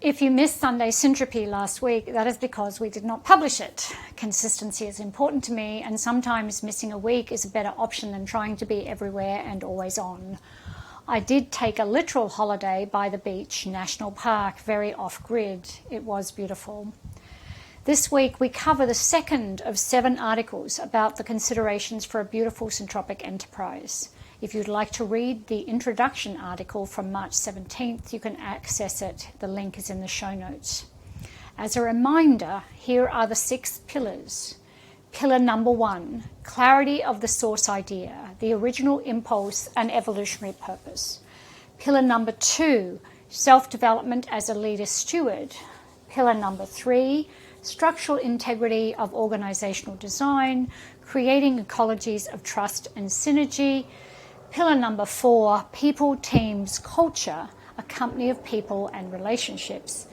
If you missed Sunday Syntropy last week, that is because we did not publish it. Consistency is important to me, and sometimes missing a week is a better option than trying to be everywhere and always on. I did take a literal holiday by the beach, National Park, very off-grid. It was beautiful. This week we cover the second of 7 articles about the considerations for a beautiful syntropic enterprise. If you'd like to read the introduction article from March 17th, you can access it. The link is in the show notes. As a reminder, here are the 6 pillars. Pillar number 1, clarity of the source idea, the original impulse and evolutionary purpose. Pillar number 2, self-development as a leader steward. Pillar number 3, structural integrity of organizational design, creating ecologies of trust and synergy. Pillar number 4, people, teams, culture, a company of people and relationships.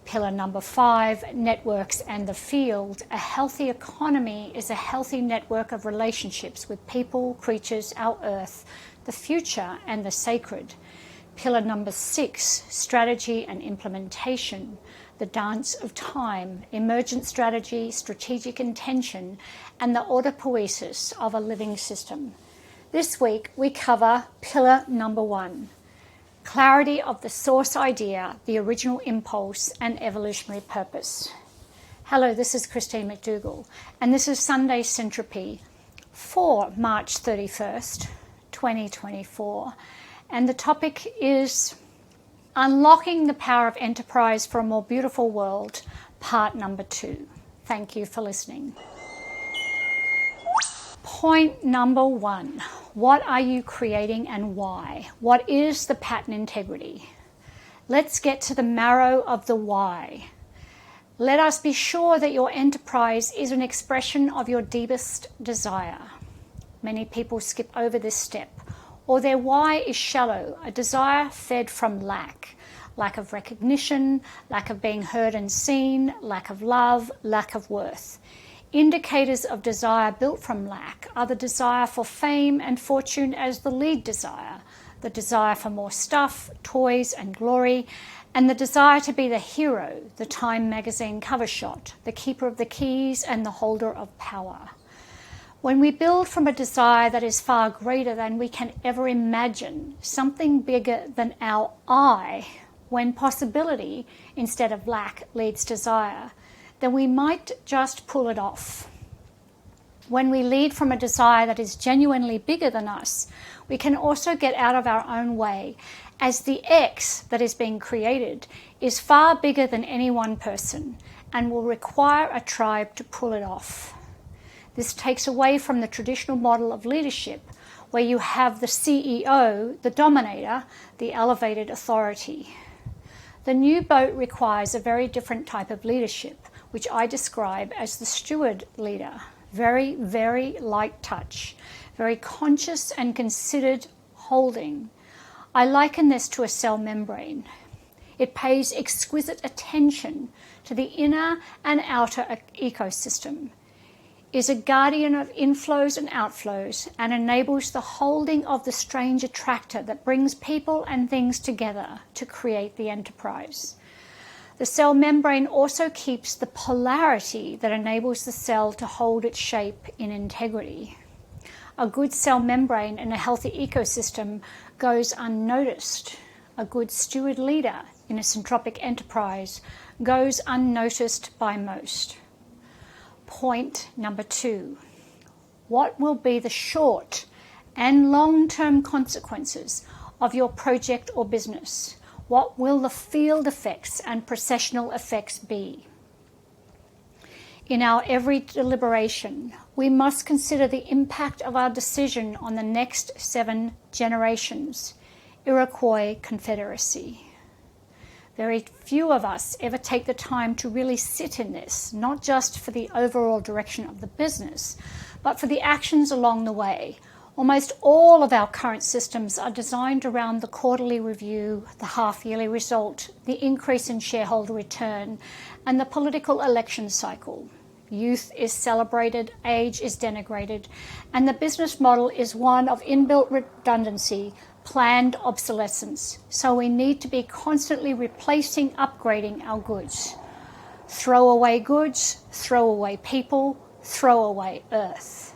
Pillar number 5, networks and the field. A healthy economy is a healthy network of relationships with people, creatures, our earth, the future and the sacred. Pillar number 6, strategy and implementation. The dance of time, emergent strategy, strategic intention, and the autopoiesis of a living system. This week we cover pillar number 1, clarity of the source idea, the original impulse and evolutionary purpose. Hello, this is Christine McDougall, and this is Sunday Syntropy for March 31st, 2024. And the topic is Unlocking the Power of Enterprise for a More Beautiful World, part number 2. Thank you for listening. Point number 1. What are you creating and why? What is the pattern integrity? Let's get to the marrow of the why. Let us be sure that your enterprise is an expression of your deepest desire. Many people skip over this step, or their why is shallow, a desire fed from lack of recognition, lack of being heard and seen, lack of love, lack of worth. Indicators of desire built from lack are the desire for fame and fortune as the lead desire, the desire for more stuff, toys and glory, and the desire to be the hero, the Time magazine cover shot, the keeper of the keys and the holder of power. When we build from a desire that is far greater than we can ever imagine, something bigger than our I, when possibility instead of lack leads desire, then we might just pull it off. When we lead from a desire that is genuinely bigger than us, we can also get out of our own way, as the X that is being created is far bigger than any one person and will require a tribe to pull it off. This takes away from the traditional model of leadership, where you have the CEO, the dominator, the elevated authority. The new boat requires a very different type of leadership, which I describe as the steward leader. Very, very light touch, very conscious and considered holding. I liken this to a cell membrane. It pays exquisite attention to the inner and outer ecosystem, is a guardian of inflows and outflows, and enables the holding of the strange attractor that brings people and things together to create the enterprise. The cell membrane also keeps the polarity that enables the cell to hold its shape in integrity. A good cell membrane in a healthy ecosystem goes unnoticed. A good steward leader in a syntropic enterprise goes unnoticed by most. Point number 2. What will be the short and long-term consequences of your project or business? What will the field effects and processional effects be? In our every deliberation, we must consider the impact of our decision on the next 7 generations. Iroquois Confederacy. Very few of us ever take the time to really sit in this, not just for the overall direction of the business, but for the actions along the way. Almost all of our current systems are designed around the quarterly review, the half-yearly result, the increase in shareholder return, and the political election cycle. Youth is celebrated, age is denigrated, and the business model is one of inbuilt redundancy, planned obsolescence, so we need to be constantly replacing, upgrading our goods. Throw away goods, throw away people, throw away earth.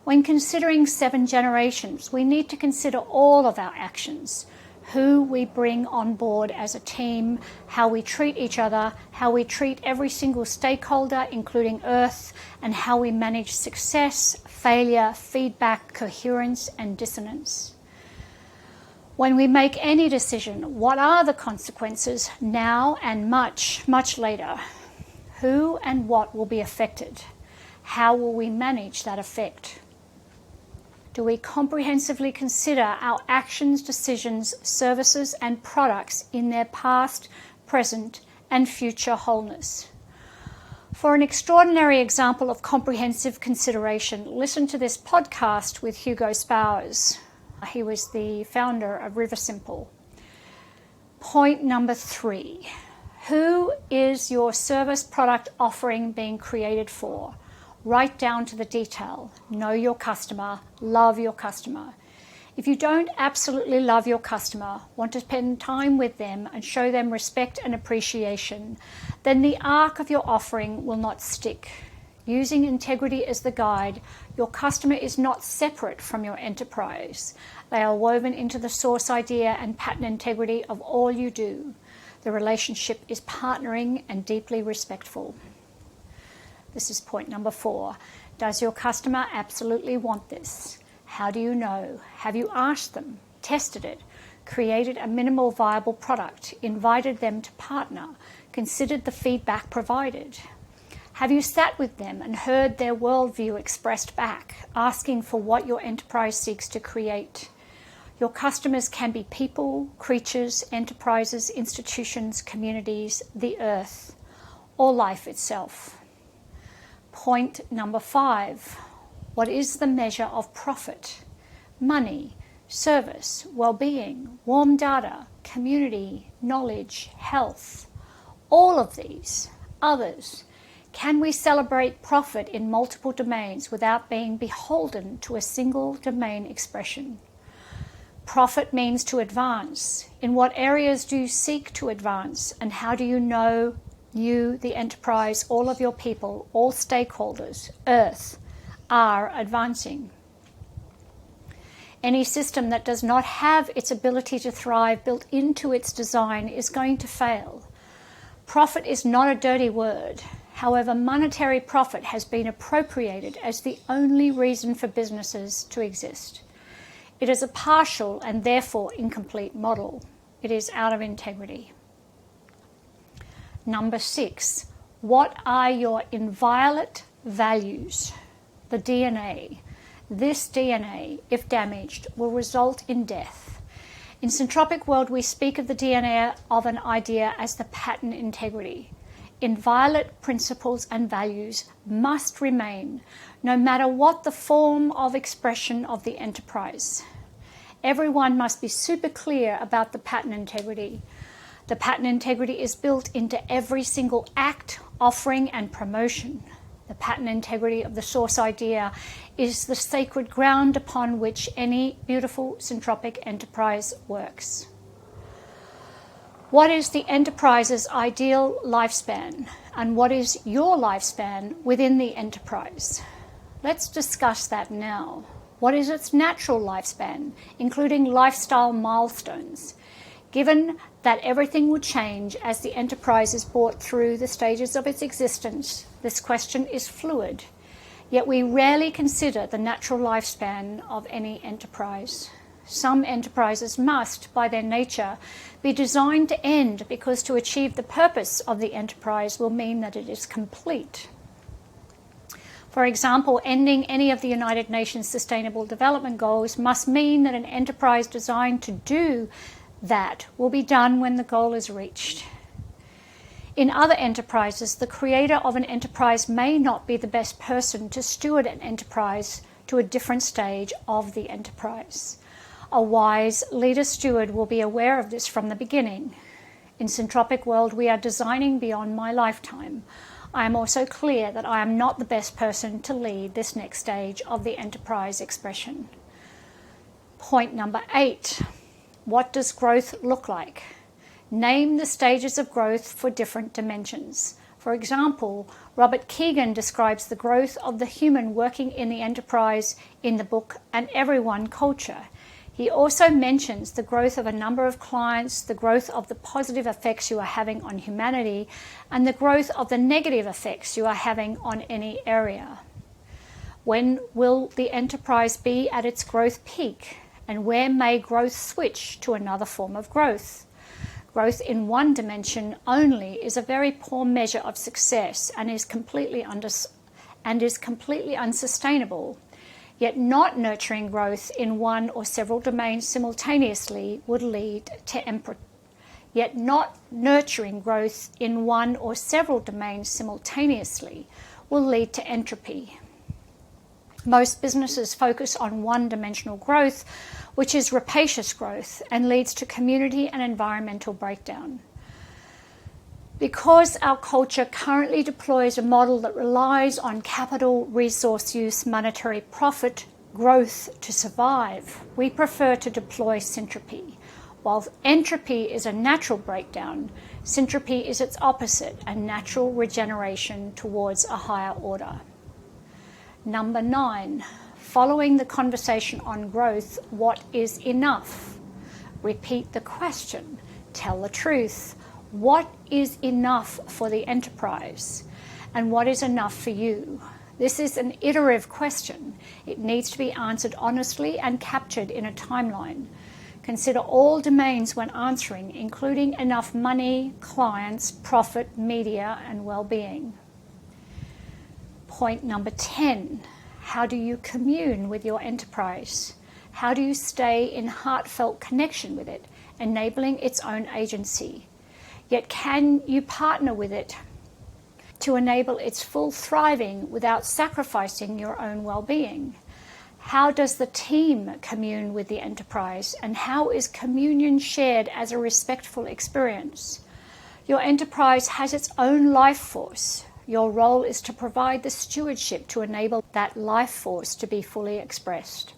When considering 7 generations, we need to consider all of our actions, who we bring on board as a team, how we treat each other, how we treat every single stakeholder, including earth, and how we manage success, failure, feedback, coherence, and dissonance. When we make any decision, what are the consequences now and much, much later? Who and what will be affected? How will we manage that effect? Do we comprehensively consider our actions, decisions, services, and products in their past, present, and future wholeness? For an extraordinary example of comprehensive consideration, listen to this podcast with Hugo Spowers. He was the founder of River Simple. Point number 3. Who is your service product offering being created for? Right down to the detail. Know your customer, love your customer. If you don't absolutely love your customer, want to spend time with them and show them respect and appreciation, then the arc of your offering will not stick. Using integrity as the guide, your customer is not separate from your enterprise. They are woven into the source idea and pattern integrity of all you do. The relationship is partnering and deeply respectful. This is point number 4. Does your customer absolutely want this? How do you know? Have you asked them, tested it, created a minimal viable product, invited them to partner, considered the feedback provided? Have you sat with them and heard their worldview expressed back, asking for what your enterprise seeks to create? Your customers can be people, creatures, enterprises, institutions, communities, the earth, or life itself. Point number 5. What is the measure of profit? Money, service, well-being, warm data, community, knowledge, health. All of these, others. Can we celebrate profit in multiple domains without being beholden to a single domain expression? Profit means to advance. In what areas do you seek to advance, and how do you know you, the enterprise, all of your people, all stakeholders, earth, are advancing? Any system that does not have its ability to thrive built into its design is going to fail. Profit is not a dirty word. However, monetary profit has been appropriated as the only reason for businesses to exist. It is a partial and therefore incomplete model. It is out of integrity. Number 6, what are your inviolate values? The DNA. This DNA, if damaged, will result in death. In Syntropic World, we speak of the DNA of an idea as the pattern integrity. Inviolate principles and values must remain, no matter what the form of expression of the enterprise. Everyone must be super clear about the pattern integrity. The pattern integrity is built into every single act, offering, and promotion. The pattern integrity of the source idea is the sacred ground upon which any beautiful syntropic enterprise works. What is the enterprise's ideal lifespan, and what is your lifespan within the enterprise? Let's discuss that now. What is its natural lifespan, including lifestyle milestones? Given that everything will change as the enterprise is brought through the stages of its existence, this question is fluid, yet we rarely consider the natural lifespan of any enterprise. Some enterprises must, by their nature, be designed to end because to achieve the purpose of the enterprise will mean that it is complete. For example, ending any of the United Nations Sustainable Development Goals must mean that an enterprise designed to do that will be done when the goal is reached. In other enterprises, the creator of an enterprise may not be the best person to steward an enterprise to a different stage of the enterprise. A wise leader steward will be aware of this from the beginning. In Syntropic World, we are designing beyond my lifetime. I am also clear that I am not the best person to lead this next stage of the enterprise expression. Point number 8. What does growth look like? Name the stages of growth for different dimensions. For example, Robert Keegan describes the growth of the human working in the enterprise in the book An Everyone Culture. He also mentions the growth of a number of clients, the growth of the positive effects you are having on humanity, and the growth of the negative effects you are having on any area. When will the enterprise be at its growth peak? And where may growth switch to another form of growth? Growth in one dimension only is a very poor measure of success and is completely unsustainable. Yet not nurturing growth in one or several domains simultaneously would lead to entropy. Most businesses focus on one-dimensional growth, which is rapacious growth and leads to community and environmental breakdown. Because our culture currently deploys a model that relies on capital, resource use, monetary profit, growth to survive, we prefer to deploy syntropy. While entropy is a natural breakdown, syntropy is its opposite, a natural regeneration towards a higher order. Number 9, following the conversation on growth, what is enough? Repeat the question. Tell the truth. What is enough for the enterprise? And what is enough for you? This is an iterative question. It needs to be answered honestly and captured in a timeline. Consider all domains when answering, including enough money, clients, profit, media, and well-being. Point number 10. How do you commune with your enterprise? How do you stay in heartfelt connection with it, enabling its own agency? Yet can you partner with it to enable its full thriving without sacrificing your own well-being? How does the team commune with the enterprise, and how is communion shared as a respectful experience? Your enterprise has its own life force. Your role is to provide the stewardship to enable that life force to be fully expressed.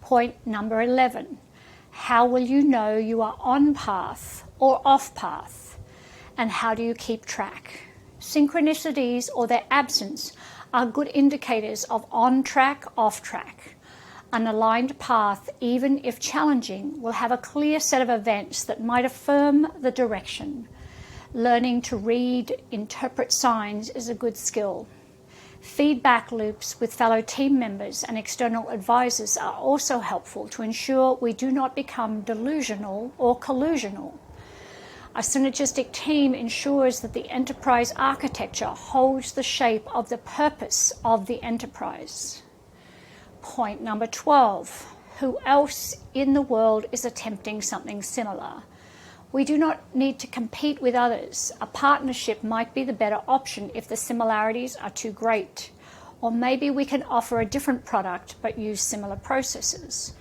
Point number 11. How will you know you are on path or off path? And how do you keep track? Synchronicities or their absence are good indicators of on track, off track. An aligned path, even if challenging, will have a clear set of events that might affirm the direction. Learning to read, interpret signs is a good skill. Feedback loops with fellow team members and external advisors are also helpful to ensure we do not become delusional or collusional. A synergistic team ensures that the enterprise architecture holds the shape of the purpose of the enterprise. Point number 12. Who else in the world is attempting something similar? We do not need to compete with others. A partnership might be the better option if the similarities are too great. Or maybe we can offer a different product but use similar processes.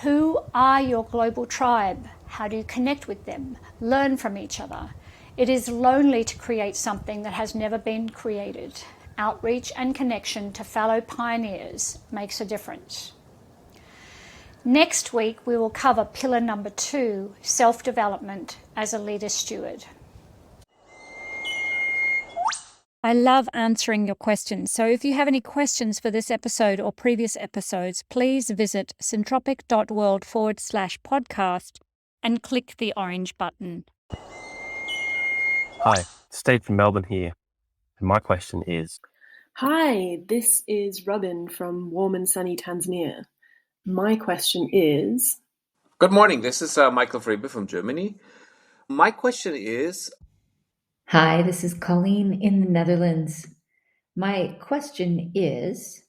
Who are your global tribe? How do you connect with them? Learn from each other. It is lonely to create something that has never been created. Outreach and connection to fellow pioneers makes a difference. Next week, we will cover pillar number 2, self-development as a leader steward. I love answering your questions. So if you have any questions for this episode or previous episodes, please visit syntropic.world/podcast and click the orange button. Hi, Steve from Melbourne here. And my question is... Hi, this is Robin from warm and sunny Tanzania. My question is... Good morning, this is Michael Frebe from Germany. My question is... Hi, this is Colleen in the Netherlands. My question is...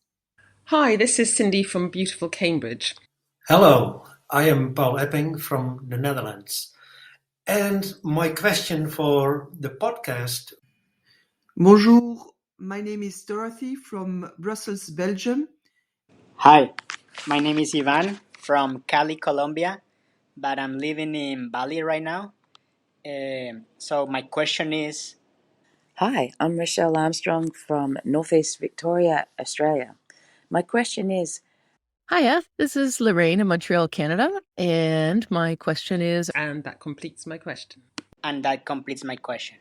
Hi, this is Cindy from beautiful Cambridge. Hello, I am Paul Epping from the Netherlands. And my question for the podcast... Bonjour, my name is Dorothy from Brussels, Belgium. Hi, my name is Ivan from Cali, Colombia, but I'm living in Bali right now. So my question is... Hi, I'm Rochelle Armstrong from Northeast Victoria, Australia. My question is, Hiya, this is Lorraine in Montreal, Canada, and my question is... And that completes my question. And that completes my question.